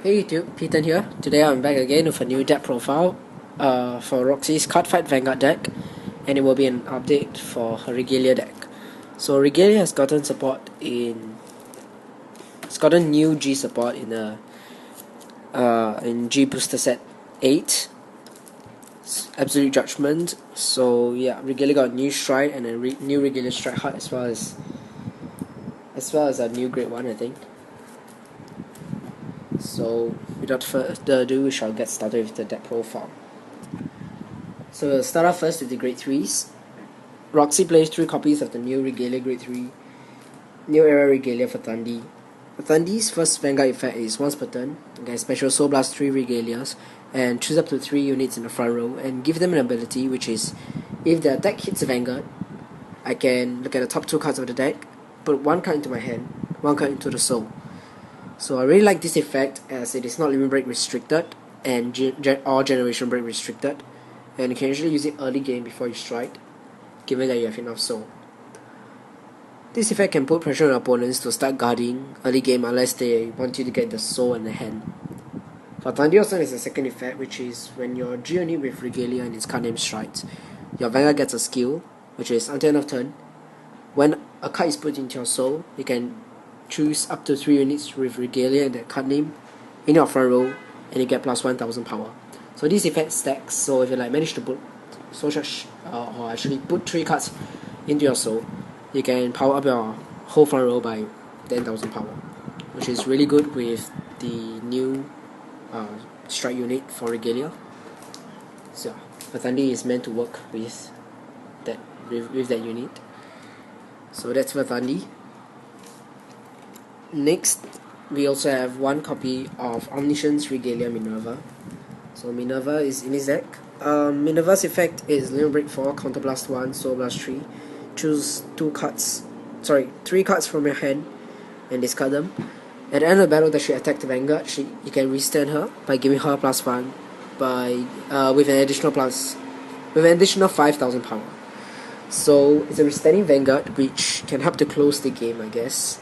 Hey YouTube, Pton here. Today I'm back again with a new deck profile for Roxy's Cardfight Vanguard deck, and it will be an update for her Regalia deck. So Regalia has gotten support in, it's gotten new G support in G Booster Set 8, Absolute Judgment. So yeah, Regalia got a new Stride and a new Regalia Stride Heart as well as a new Grade 1, I think. So without further ado, we shall get started with the deck profile. So we'll start off first with the Grade 3s. Roxy plays 3 copies of the new Regalia Grade 3, New Era Regalia Verthandi. Verthandi's first Vanguard effect is once per turn, you can special Soul Blast 3 Regalias and choose up to 3 units in the front row and give them an ability which is, if the attack hits a Vanguard, I can look at the top 2 cards of the deck, put 1 card into my hand, 1 card into the soul. So I really like this effect as it is not limit break restricted and or generation break restricted, and you can usually use it early game before you strike, given that you have enough soul. This effect can put pressure on opponents to start guarding early game unless they want you to get the soul in the hand. Verthandi also has a second effect, which is when your G unit with Regalia and its card name strikes, your Vanguard gets a skill, which is until end of turn. When a card is put into your soul, you can choose up to 3 units with Regalia and that card name in your front row, and you get plus 1000 power. So this effect stacks, so if you manage to put soul charge, or actually put 3 cards into your soul, you can power up your whole front row by 10,000 power, which is really good with the new strike unit for Regalia. So Verthandi is meant to work with that unit. So that's Verthandi. Next, we also have 1 copy of Omniscience Regalia Minerva. So Minerva is in his deck. Minerva's effect is Limit Break 4, Counter Blast 1, Soul Blast 3. Choose 3 cards from your hand and discard them. At the end of the battle that she attacked the Vanguard, you can restand her by giving her +1 with an additional 5000 power. So it's a restanding Vanguard which can help to close the game, I guess.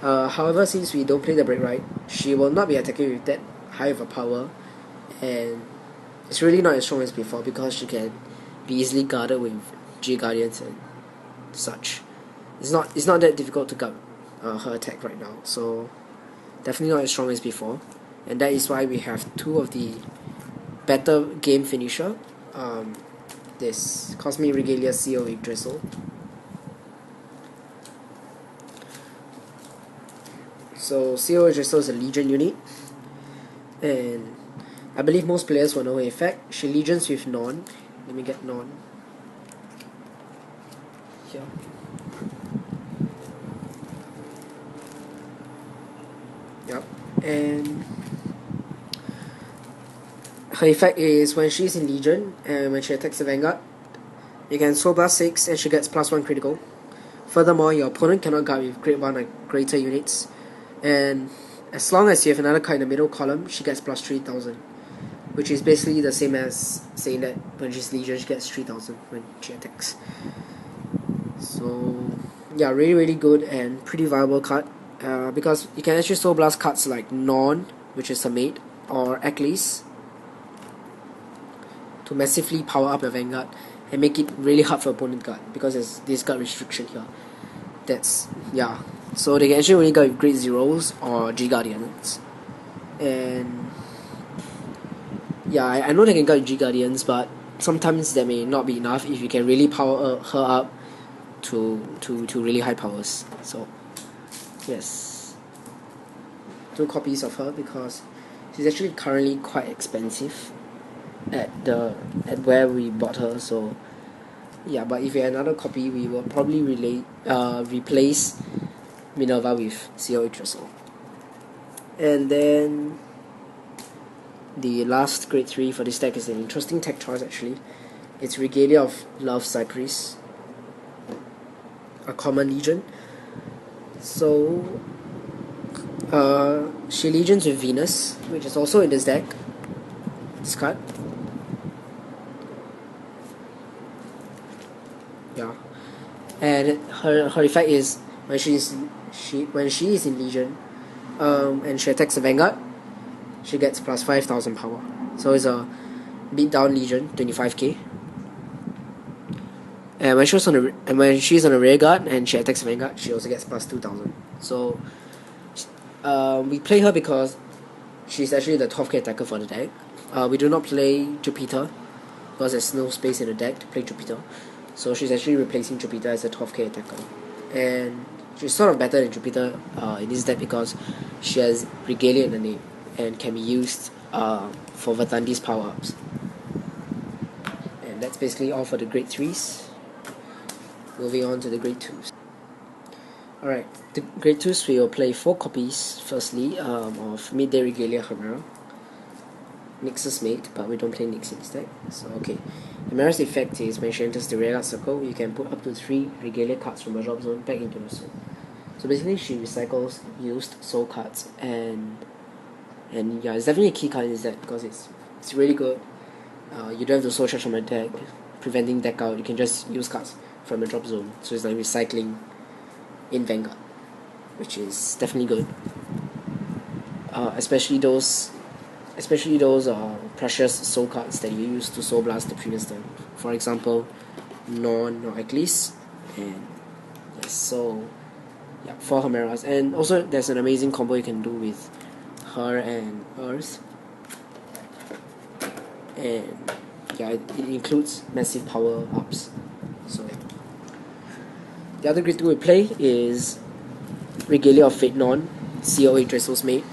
However, since we don't play the break right, she will not be attacking with that high of a power, and it's really not as strong as before because she can be easily guarded with G-Guardians and such. It's not that difficult to guard her attack right now, so definitely not as strong as before, and that is why we have 2 of the better game finisher. This Cosmic Regalia CO Yggdrasil. So CO Yggdrasil is a Legion unit, and I believe most players will know her effect. She legions with Norn. Let me get Norn here. Yep. And her effect is when she's in Legion and when she attacks the Vanguard, you can Soul Blast 6 and she gets +1 critical. Furthermore, your opponent cannot guard with Grade 1 or greater units, and as long as you have another card in the middle column, she gets plus 3000, which is basically the same as saying that when she's Legion, she gets 3000 when she attacks. So yeah, really good and pretty viable card, because you can actually Soul Blast cards like Norn, which is a mate, or Yggdrasil to massively power up your Vanguard and make it really hard for opponent guard, because there's this guard restriction here. So they can actually only go with Grade 0s or G-Guardians. And yeah, I know they can go with G-Guardians, but sometimes that may not be enough if you can really power her up to really high powers. So yes, 2 copies of her because she's actually currently quite expensive at where we bought her. So yeah, but if we had another copy, we will probably replace Minerva with CO Yggdrasil. And then the last Grade 3 for this deck is an interesting tech choice actually. It's Regalia of Love Cypris, a common legion. So she legions with Venus, which is also in this deck. This card. Yeah. And her effect is when she is in Legion, and she attacks the Vanguard, she gets plus 5,000 power. So it's a beat down Legion, 25k. And when she's on a rear guard and she attacks Vanguard, she also gets plus 2,000. So we play her because she's actually the 12k attacker for the deck. We do not play Jupiter because there's no space in the deck to play Jupiter. So she's actually replacing Jupiter as a 12k attacker. And she's sort of better than Jupiter in this deck because she has Regalia in the name and can be used for Verthandi's power-ups. And that's basically all for the grade 3s. Moving on to the grade 2s. Alright, the grade 2s we will play 4 copies, firstly, of Midday Regalia Hemera. Nyx's mate, but we don't play Nyx in this deck. So, okay. Hemera's effect is when she enters the rear guard circle, you can put up to 3 Regalia cards from her drop zone back into the soul. So basically, she recycles used soul cards, and yeah, it's definitely a key card in this deck because it's really good. You don't have to soul charge from your deck, preventing deck out. You can just use cards from the drop zone. So it's like recycling in Vanguard, which is definitely good. Especially those precious soul cards that you use to soul blast the previous turn. For example, Norn or Yggdrasil, and yes, so yeah, 4 Hemeras. And also there's an amazing combo you can do with her and Urthr. And yeah, it includes massive power ups. So the other grade 2 we play is Regalia of Fate Norn, CO Yggdrasil's mate.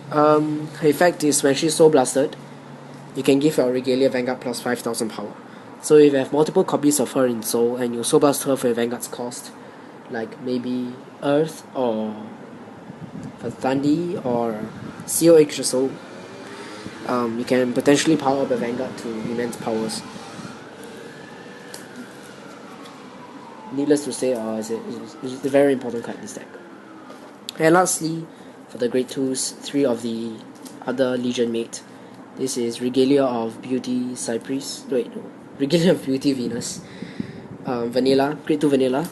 Her effect is when she's soul blasted, you can give your Regalia Vanguard plus 5,000 power. So if you have multiple copies of her in soul and you soul blast her for your Vanguard's cost, like maybe Urthr or Verthandi or CO Yggdrasil, you can potentially power up a Vanguard to immense powers. Needless to say, it's a very important card in this deck. And lastly, for the grade 2s, 3 of the other Legion mate. This is Regalia of Beauty Cypris. Wait, no. Regalia of Beauty Venus. Vanilla, grade 2 Vanilla.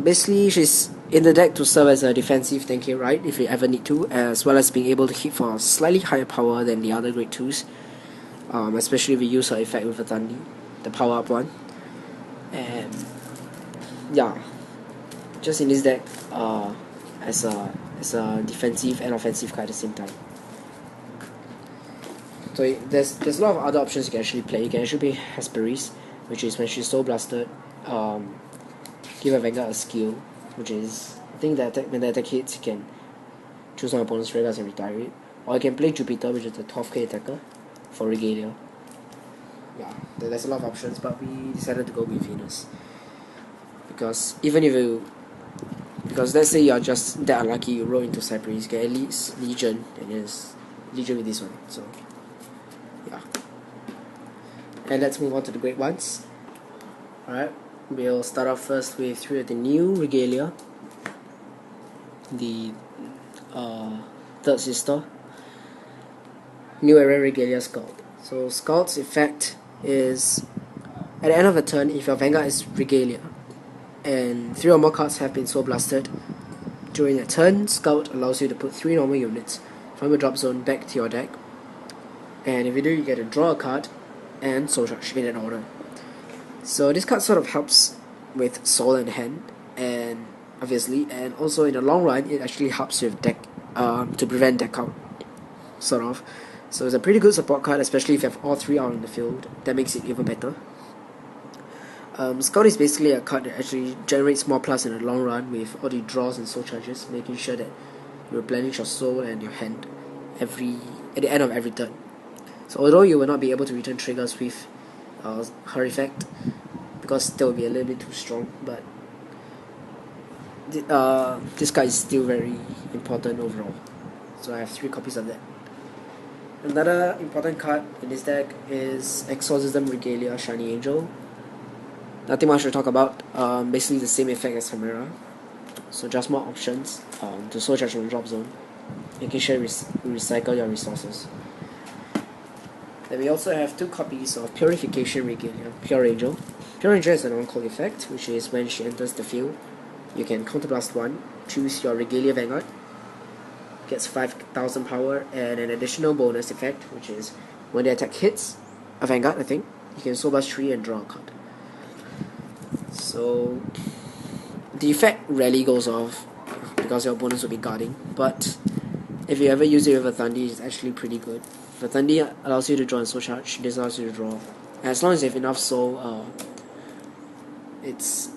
Basically, she's in the deck to serve as a defensive 10k ride if you ever need to, as well as being able to hit for slightly higher power than the other grade 2s. Especially if we use her effect with Verthandi, the power up one. And yeah, just in this deck, as a defensive and offensive card at the same time. So there's a lot of other options you can actually play. You can actually play Hesperis, which is when she's soul blasted, give a Vanguard a skill, which is I think that when the attack hits, you can choose one opponent's rear guards and retire it. Or you can play Jupiter, which is the 12k attacker for Regalia. Yeah, there's a lot of options, but we decided to go with Venus because because let's say you're just that unlucky, you roll into Cypris, you get at least Legion, and there's Legion with this one. So yeah, and let's move on to the grade 1s. Alright, we'll start off first with 3 of the new Regalia, the third sister, New Era Regalia Skuld. So Skuld's effect is at the end of a turn, if your Vanguard is Regalia and 3 or more cards have been soul blasted during a turn, Skuld allows you to put 3 normal units from your drop zone back to your deck, and if you do, you get to draw a card and soul charge in that order. So this card sort of helps with soul in hand, and obviously, and also in the long run, it actually helps with deck to prevent deck out, sort of. So it's a pretty good support card, especially if you have all 3 out in the field. That makes it even better. Skuld is basically a card that actually generates more plus in the long run with all the draws and soul charges, making sure that you replenish your soul and your hand at the end of every turn. So although you will not be able to return triggers with her effect, because that will be a little bit too strong, but this card is still very important overall. So I have 3 copies of that. Another important card in this deck is Exorcism Regalia Shiny Angel. Nothing much to talk about. Basically the same effect as Hemera. So just more options to soul charge from the drop zone, making sure you recycle your resources. Then we also have 2 copies of Purification Regalia, Pure Angel. Pure Angel is an on-call effect, which is when she enters the field, you can counterblast 1, choose your Regalia Vanguard, gets 5,000 power, and an additional bonus effect, which is when the attack hits a Vanguard, I think, you can Soul Blast 3 and draw a card. So the effect rarely goes off because your opponents will be guarding, but if you ever use it with Verthandi, it's actually pretty good. Verthandi allows you to draw and soul charge, this allows you to draw. And as long as you have enough soul, it's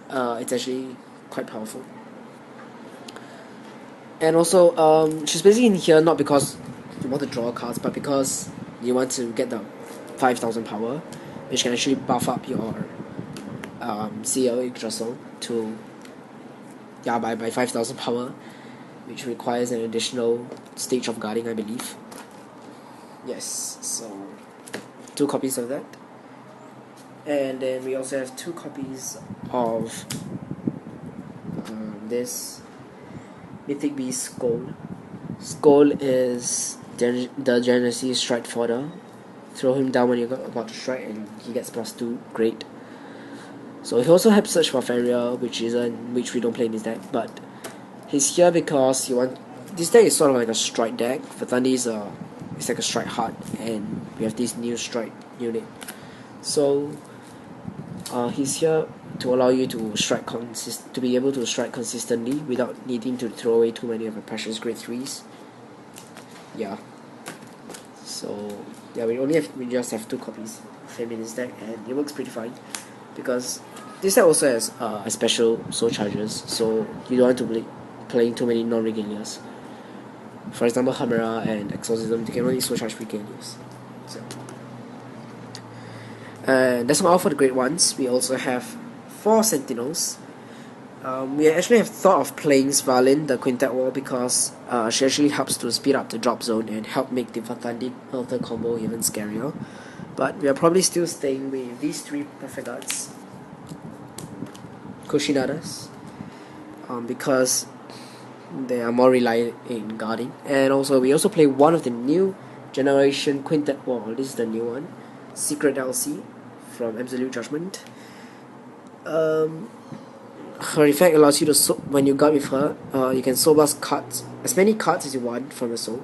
actually quite powerful. And also, she's basically in here not because you want to draw cards, but because you want to get the 5,000 power, which can actually buff up your CL Yggdrasil to by 5,000 power, which requires an additional stage of guarding, I believe. Yes, so 2 copies of that. And then we also have 2 copies of this Mythic Beast Skoll. Skoll is the Genesis Strike Fodder. Throw him down when you're about to strike and he gets +2, great. So he also helps search for Fetter, which we don't play in this deck, but he's here because you want. This deck is sort of like a strike deck. Verthandi is it's like a strike hard, and we have this new strike unit. So he's here to allow you to strike to be able to strike consistently without needing to throw away too many of your precious grade 3s. Yeah. So yeah, we just have 2 copies of him in this deck, and it works pretty fine because this deck also has a special soul charges, so you don't want to be playing too many non-regalias. For example, Hemera and Exorcism, they can only soul charge regalias. So that's not all for the great ones. We also have 4 Sentinels. We actually have thought of playing Svalin, the Quintet Wall, because she actually helps to speed up the drop zone and help make the Verthandi Urthr combo even scarier. But we are probably still staying with these 3 Perfect Guards, Kushinadas, because they are more reliant in guarding. And also we also play one of the new generation Quintet Wall. This is the new one, Secret Elsie from Absolute Judgment. Her effect allows you to when you guard with her, you can soul blast cards, as many cards as you want from the soul,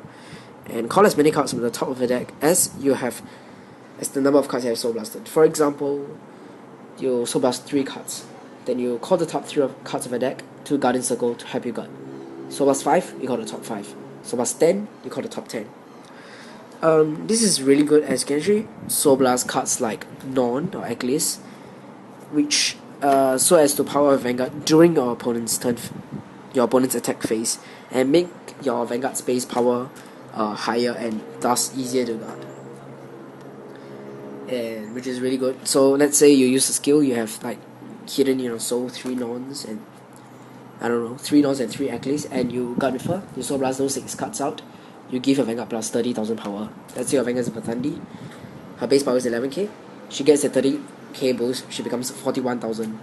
and call as many cards from the top of the deck as the number of cards you have soul blasted. For example, you soul blast 3 cards, then you call the top 3 cards of a deck to Guardian Circle to help you guard. Soul blast 5, you call the top 5. Soul blast 10, you call the top 10. This is really good as you can actually soul blast cards like Norn or decklist, which so as to power a Vanguard during your opponent's turn, your opponent's attack phase, and make your Vanguard's base power higher and thus easier to guard. And which is really good. So let's say you use a skill, you have like hidden in your soul 3 Norns and 3 Norns and 3 Eccles, and you guard with her, you soul blast those 6 cards out, you give your Vanguard plus 30,000 power. Let's say your Vanguard is Verthandi, her base power is 11k, she gets a 30k boost, she becomes 41,000.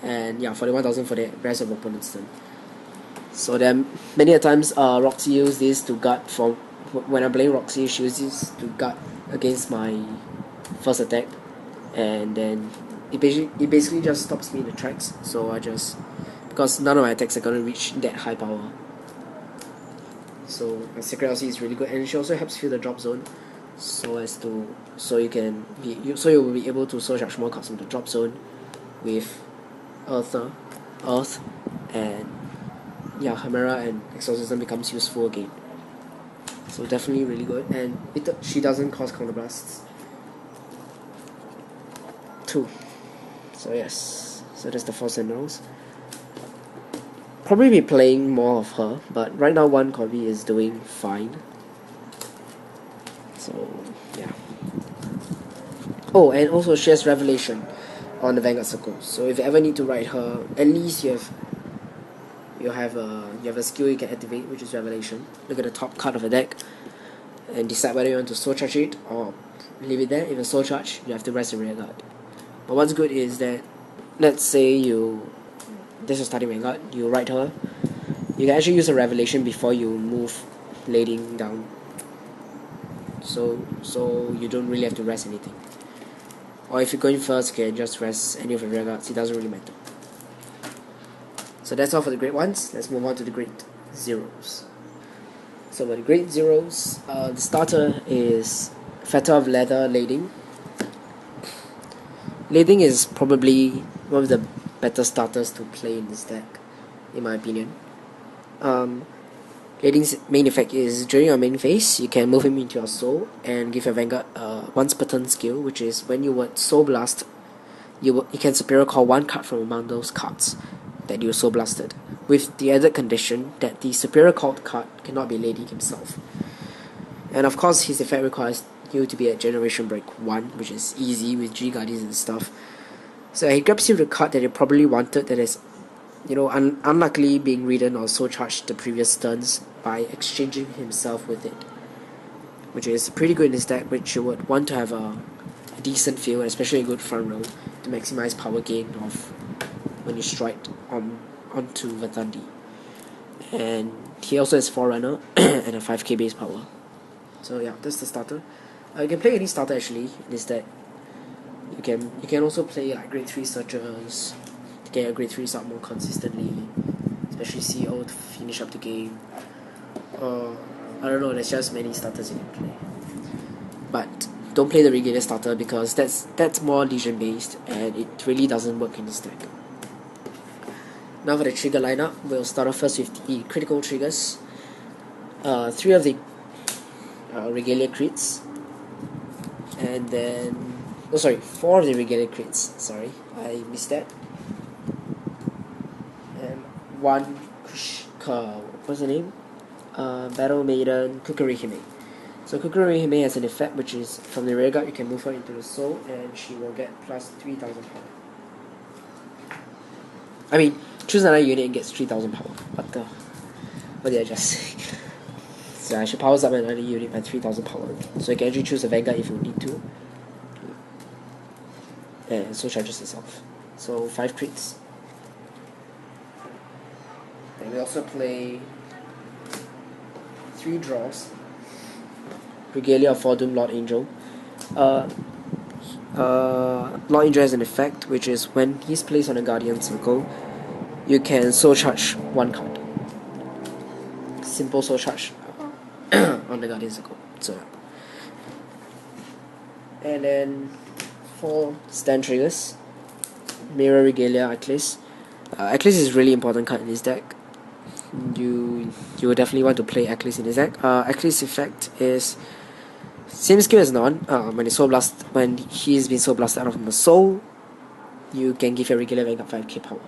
And yeah, 41,000 for the rest of the opponent's turn. So then many a times Roxy uses this to guard from when I'm playing Roxy, she uses this to guard against my first attack, and then it basically just stops me in the tracks. So because none of my attacks are gonna reach that high power. So Secret Elsie is really good, and she also helps fill the drop zone, so you will be able to soul charge more cards from the drop zone with Urthr, and yeah, Hemera and Exorcism becomes useful again. So definitely really good, and she doesn't cause counterblasts too. So yes, so that's the 4 Sentinels. Probably be playing more of her, but right now 1 copy is doing fine. So yeah. Oh, and also she has Revelation on the Vanguard Circle. So if you ever need to ride her, at least you have a skill you can activate, which is Revelation. Look at the top card of the deck and decide whether you want to soul charge it or leave it there. If you soul charge, you have to rest the rear guard. But what's good is that, let's say this is starting Vanguard, you ride her, you can actually use a Revelation before you move Leyding down. So you don't really have to rest anything. Or if you're going first, you can just rest any of your rear guards, it doesn't really matter. So that's all for the grade 1s. Let's move on to the grade 0s. So for the grade 0s, the starter is Fetter of Leather Leyding. Leyding is probably one of the better starters to play in this deck, in my opinion. Leyding's main effect is during your main phase, you can move him into your soul and give your Vanguard once per turn skill, which is when you would Soul Blast, you can Superior Call one card from among those cards that you Soul Blasted, with the added condition that the Superior Called card cannot be Leyding himself. And of course, his effect requires you to be at Generation Break 1, which is easy with G-Guardians and stuff. So he grabs you the card that you probably wanted that is, unluckily being ridden or soul charged the previous turns by exchanging himself with it, which is pretty good in this deck, which you would want to have a decent field, especially a good front row, to maximize power gain of when you strike onto Verthandi. And he also has Forerunner and a 5k base power. So yeah, that's the starter. You can play any starter actually in this deck. You can also play like grade 3 searchers to get your grade 3s out more consistently, especially CO to finish up the game. I don't know, there's just many starters you can play. But don't play the Regalia starter because that's more Legion based and it really doesn't work in this deck. Now for the trigger lineup, we'll start off first with the critical triggers. 3 of the Regalia crits, and then 4 of the Regalia crits. Sorry, I missed that. And 1 what's the name? Battle Maiden Kukurihime. So Kukurihime has an effect which is from the rear guard you can move her into the soul and she will get plus 3000 power. I mean, choose another unit and gets 3000 power. What did I just say? So she powers up another unit by 3000 power. So you can actually choose a Vanguard if you need to. And so charges itself. So 5 crits. And we also play 3 draws. Regalia of Foredoomed Lord Angel. Lord Angel has an effect which is when he's placed on a Guardian Circle, you can soul charge 1 card. Simple soul charge on the Guardian Circle. So, and then 4 stand triggers. Mirror Regalia Eclipse. Eclipse is a really important card in this deck. You will definitely want to play Eclipse in this deck. Eclipse effect is same skill as Norn. When he's been soul blasted out of the soul, you can give your Regalia Vanguard 5k power.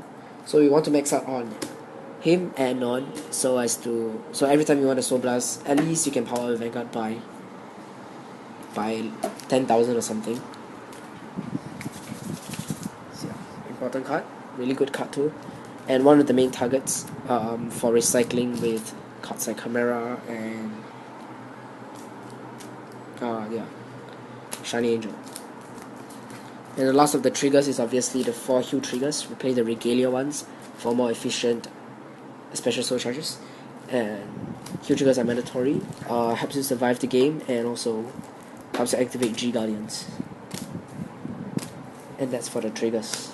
So you want to max out on him and Norn so every time you want to soul blast, at least you can power Vanguard by 10,000 or something. So yeah, important card, really good card too, and one of the main targets for recycling with cards like Hemera and Shiny Angel. And the last of the triggers is obviously the 4 heal triggers. We play the Regalia ones for more efficient special soul charges. And heal triggers are mandatory. Helps you survive the game and also helps you activate G Guardians. And that's for the triggers.